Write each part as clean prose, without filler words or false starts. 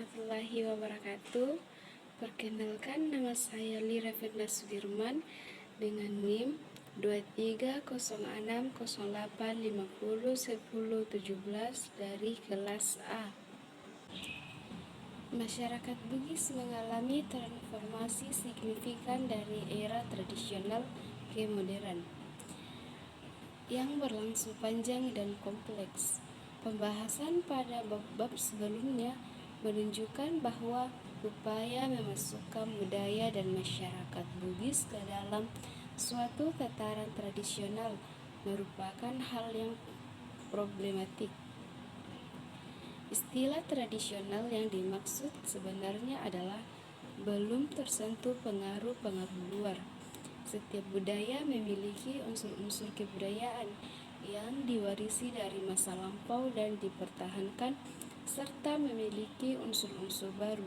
warahmatullahi wabarakatuh. Perkenalkan, nama saya Lira Firda Sudirman dengan NIM 230608501017 dari kelas A. Masyarakat Bugis mengalami transformasi signifikan dari era tradisional ke modern yang berlangsung panjang dan kompleks. Pembahasan pada bab-bab sebelumnya menunjukkan bahwa upaya memasukkan budaya dan masyarakat Bugis ke dalam suatu tataran tradisional merupakan hal yang problematik. Istilah tradisional yang dimaksud sebenarnya adalah belum tersentuh pengaruh-pengaruh luar. Setiap budaya memiliki unsur-unsur kebudayaan yang diwarisi dari masa lampau dan dipertahankan, serta memiliki unsur-unsur baru,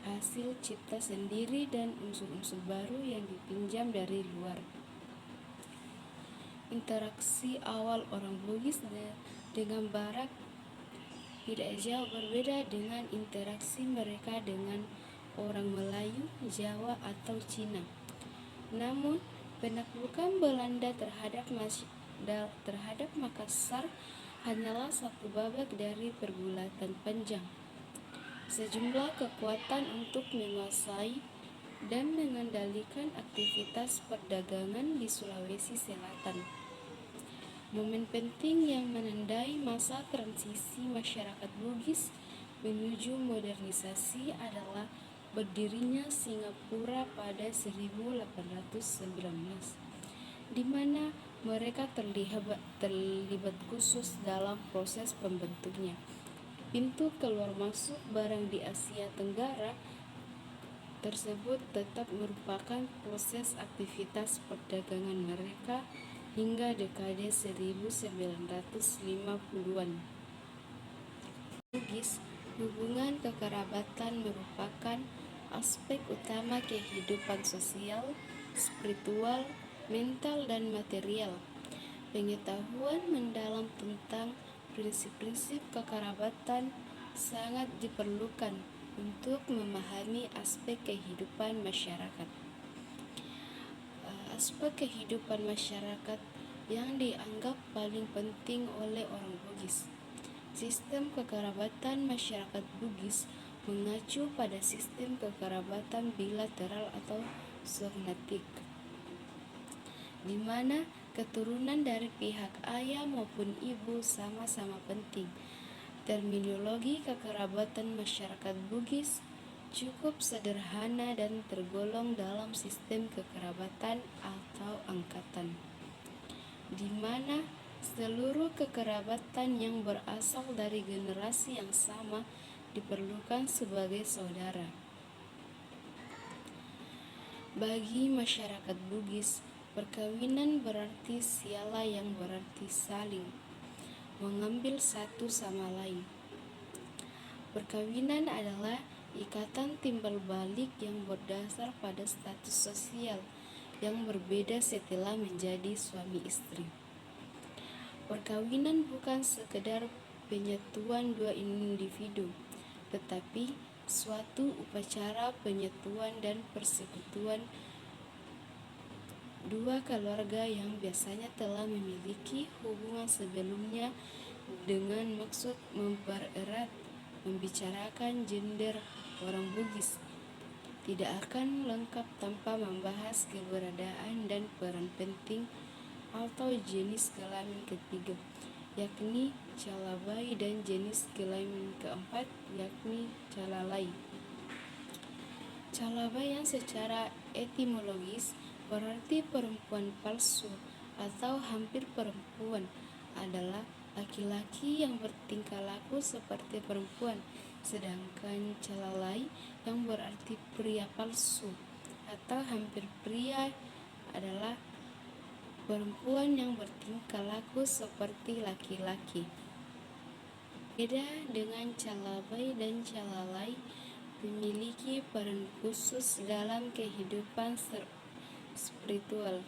hasil cipta sendiri dan unsur-unsur baru yang dipinjam dari luar. Interaksi awal orang Bugis dengan Barat tidak jauh berbeda dengan interaksi mereka dengan orang Melayu, Jawa, atau Cina. Namun, penaklukan Belanda terhadap Makassar hanyalah satu babak dari pergulatan panjang. Sejumlah kekuatan untuk menguasai dan mengendalikan aktivitas perdagangan di Sulawesi Selatan. Momen penting yang menandai masa transisi masyarakat Bugis menuju modernisasi adalah berdirinya Singapura pada 1819, di mana mereka terlibat khusus dalam proses pembentuknya. Pintu keluar masuk barang di Asia Tenggara tersebut tetap merupakan proses aktivitas perdagangan mereka hingga dekade 1950-an. Bugis, hubungan kekerabatan merupakan aspek utama kehidupan sosial, spiritual, mental, dan material. Pengetahuan mendalam tentang prinsip-prinsip kekerabatan sangat diperlukan untuk memahami aspek kehidupan masyarakat. Aspek kehidupan masyarakat yang dianggap paling penting oleh orang Bugis. Sistem kekerabatan masyarakat Bugis mengacu pada sistem kekerabatan bilateral atau zognatik, di mana keturunan dari pihak ayah maupun ibu sama-sama penting. Terminologi kekerabatan masyarakat Bugis cukup sederhana dan tergolong dalam sistem kekerabatan atau angkatan, di mana seluruh kekerabatan yang berasal dari generasi yang sama diperlukan sebagai saudara. Bagi masyarakat Bugis, perkawinan berarti siala, yang berarti saling mengambil satu sama lain. Perkawinan adalah ikatan timbal balik yang berdasar pada status sosial yang berbeda setelah menjadi suami istri. Perkawinan bukan sekedar penyatuan dua individu, tetapi suatu upacara penyatuan dan persekutuan dua keluarga yang biasanya telah memiliki hubungan sebelumnya dengan maksud mempererat. Membicarakan gender orang Bugis tidak akan lengkap tanpa membahas keberadaan dan peran penting atau jenis kelamin ketiga, yakni calabai, dan jenis kelamin keempat, yakni calalai. Calabai yang secara etimologis berarti perempuan palsu atau hampir perempuan adalah laki-laki yang bertingkah laku seperti perempuan, sedangkan calalai yang berarti pria palsu atau hampir pria adalah perempuan yang bertingkah laku seperti laki-laki. Beda dengan calabai dan calalai memiliki peran khusus dalam kehidupan spiritual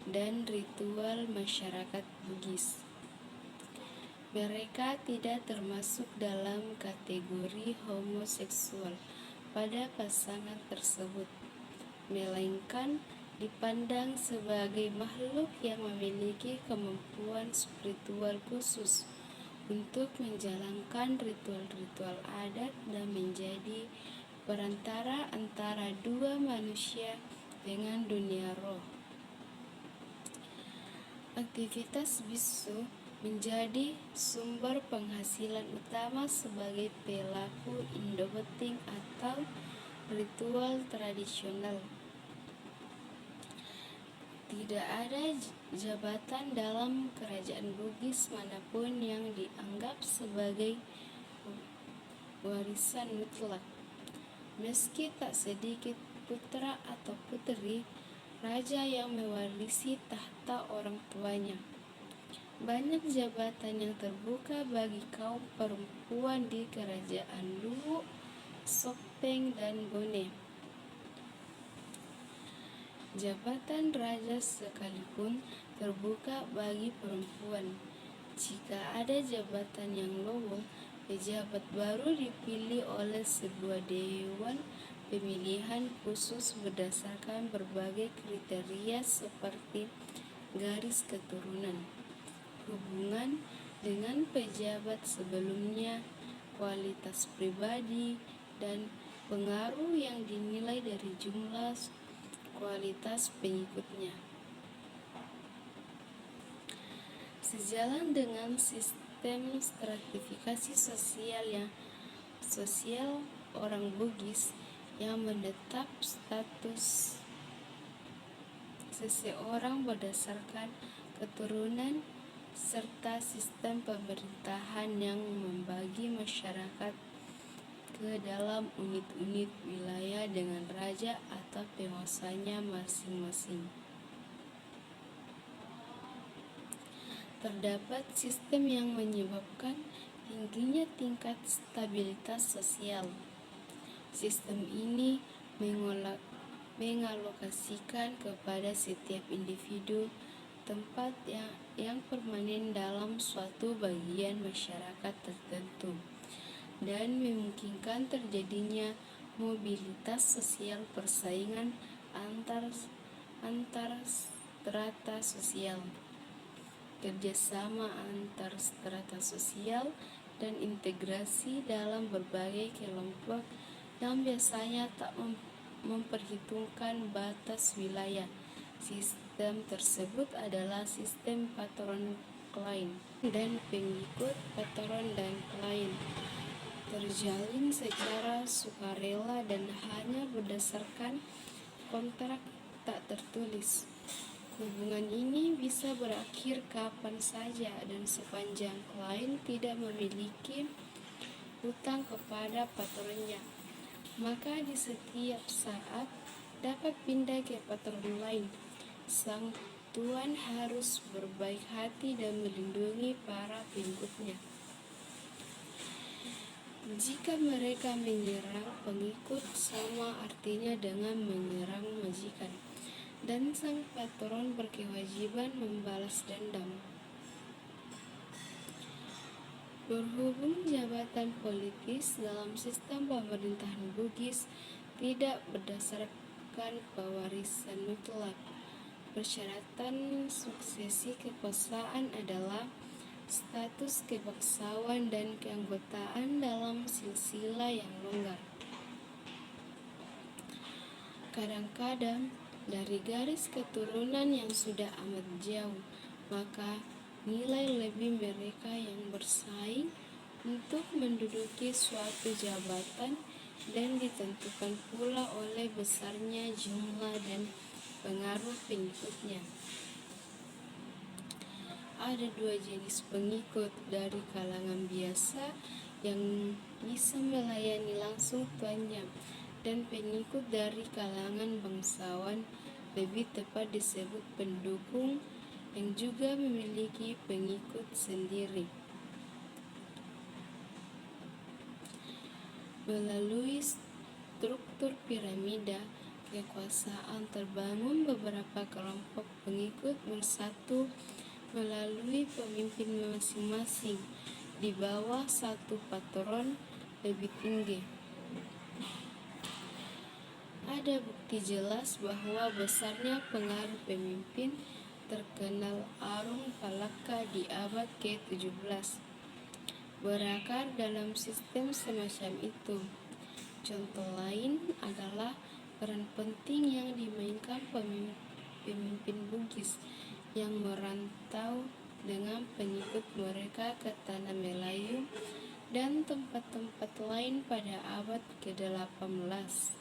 dan ritual masyarakat Bugis. Mereka tidak termasuk dalam kategori homoseksual pada pasangan tersebut, melainkan dipandang sebagai makhluk yang memiliki kemampuan spiritual khusus untuk menjalankan ritual-ritual adat dan menjadi perantara antara dua manusia dengan dunia roh. Aktivitas bisu menjadi sumber penghasilan utama sebagai pelaku Indo-Beting atau ritual tradisional. Tidak ada jabatan dalam kerajaan Bugis manapun yang dianggap sebagai warisan mutlak. Meski tak sedikit putra atau putri raja yang mewarisi tahta orang tuanya. Banyak jabatan yang terbuka bagi kaum perempuan di kerajaan Luwu, Sopeng, dan Bone. Jabatan raja sekalipun terbuka bagi perempuan. Jika ada jabatan yang lowong, pejabat baru dipilih oleh sebuah dewan pemilihan khusus berdasarkan berbagai kriteria seperti garis keturunan, hubungan dengan pejabat sebelumnya, kualitas pribadi, dan pengaruh yang dinilai dari jumlah kualitas pengikutnya. Sejalan dengan sistem stratifikasi sosial orang Bugis yang menetap status seseorang berdasarkan keturunan serta sistem pemerintahan yang membagi masyarakat ke dalam unit-unit wilayah dengan raja atau penguasanya masing-masing. Terdapat sistem yang menyebabkan tingginya tingkat stabilitas sosial. Sistem ini mengalokasikan kepada setiap individu tempat yang permanen dalam suatu bagian masyarakat tertentu dan memungkinkan terjadinya mobilitas sosial, persaingan antar strata sosial, kerjasama antar strata sosial, dan integrasi dalam berbagai kelompok yang biasanya tak memperhitungkan batas wilayah. Sistem tersebut adalah sistem patron-klien dan pengikut patron dan klien terjalin secara sukarela dan hanya berdasarkan kontrak tak tertulis. Hubungan ini bisa berakhir kapan saja dan sepanjang klien tidak memiliki hutang kepada patronnya, maka di setiap saat dapat pindah ke patron lain. Sang tuan harus berbaik hati dan melindungi para pengikutnya. Jika mereka menyerang pengikut, sama artinya dengan menyerang majikan, dan sang patron berkewajiban membalas dendam. Berhubung jabatan politis dalam sistem pemerintahan Bugis tidak berdasarkan pewarisan mutlak, persyaratan suksesi kekuasaan adalah status kebangsawan dan keanggotaan dalam silsilah yang longgar. Kadang-kadang dari garis keturunan yang sudah amat jauh, maka nilai lebih mereka yang bersaing untuk menduduki suatu jabatan dan ditentukan pula oleh besarnya jumlah dan pengaruh pengikutnya. Ada dua jenis pengikut, dari kalangan biasa yang bisa melayani langsung tuannya, dan pengikut dari kalangan bangsawan, lebih tepat disebut pendukung, yang juga memiliki pengikut sendiri. Melalui struktur piramida kekuasaan terbangun, beberapa kelompok pengikut bersatu melalui pemimpin masing-masing di bawah satu patron lebih tinggi. Ada bukti jelas bahwa besarnya pengaruh pemimpin terkenal Arung Palaka di abad ke-17 berakar dalam sistem semacam itu. Contoh lain adalah peran penting yang dimainkan pemimpin Bugis yang merantau dengan pengikut mereka ke tanah Melayu dan tempat-tempat lain pada abad ke-18.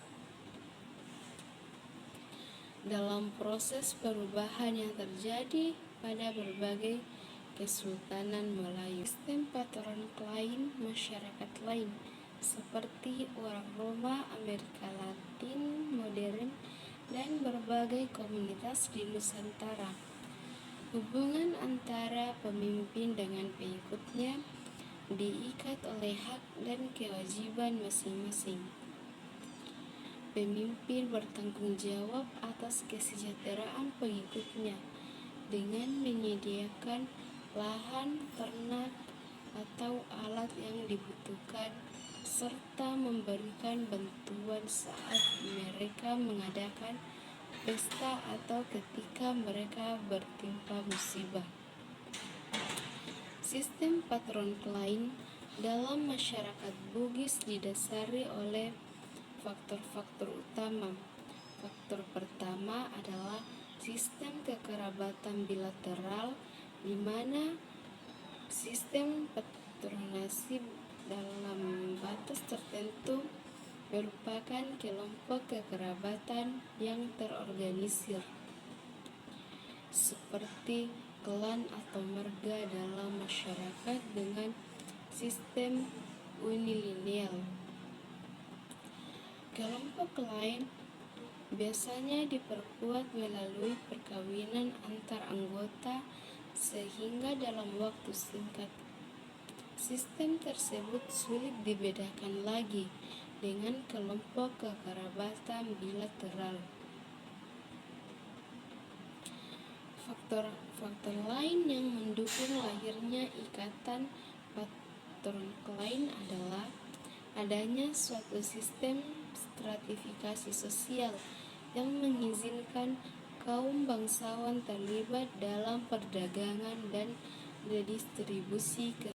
Dalam proses perubahan yang terjadi pada berbagai kesultanan Melayu, sistem patron lain masyarakat lain seperti orang Roma, Amerika Latin modern, dan berbagai komunitas di Nusantara. Hubungan antara pemimpin dengan pengikutnya diikat oleh hak dan kewajiban masing-masing. Pemimpin bertanggung jawab atas kesejahteraan pengikutnya dengan menyediakan lahan ternak atau alat yang dibutuhkan serta memberikan bantuan saat mereka mengadakan pesta atau ketika mereka bertimpa musibah. Sistem patron lain dalam masyarakat Bugis didasari oleh faktor-faktor utama. Faktor pertama adalah sistem kekerabatan bilateral, di mana sistem patronasi dalam batas tertentu merupakan kelompok kekerabatan yang terorganisir, seperti klan atau marga dalam masyarakat dengan sistem unilineal. Kelompok lain biasanya diperkuat melalui perkawinan antar anggota sehingga dalam waktu singkat sistem tersebut sulit dibedakan lagi dengan kelompok kekerabatan bilateral. Faktor lain yang mendukung lahirnya ikatan patron lain adalah adanya suatu sistem stratifikasi sosial yang mengizinkan kaum bangsawan terlibat dalam perdagangan dan redistribusi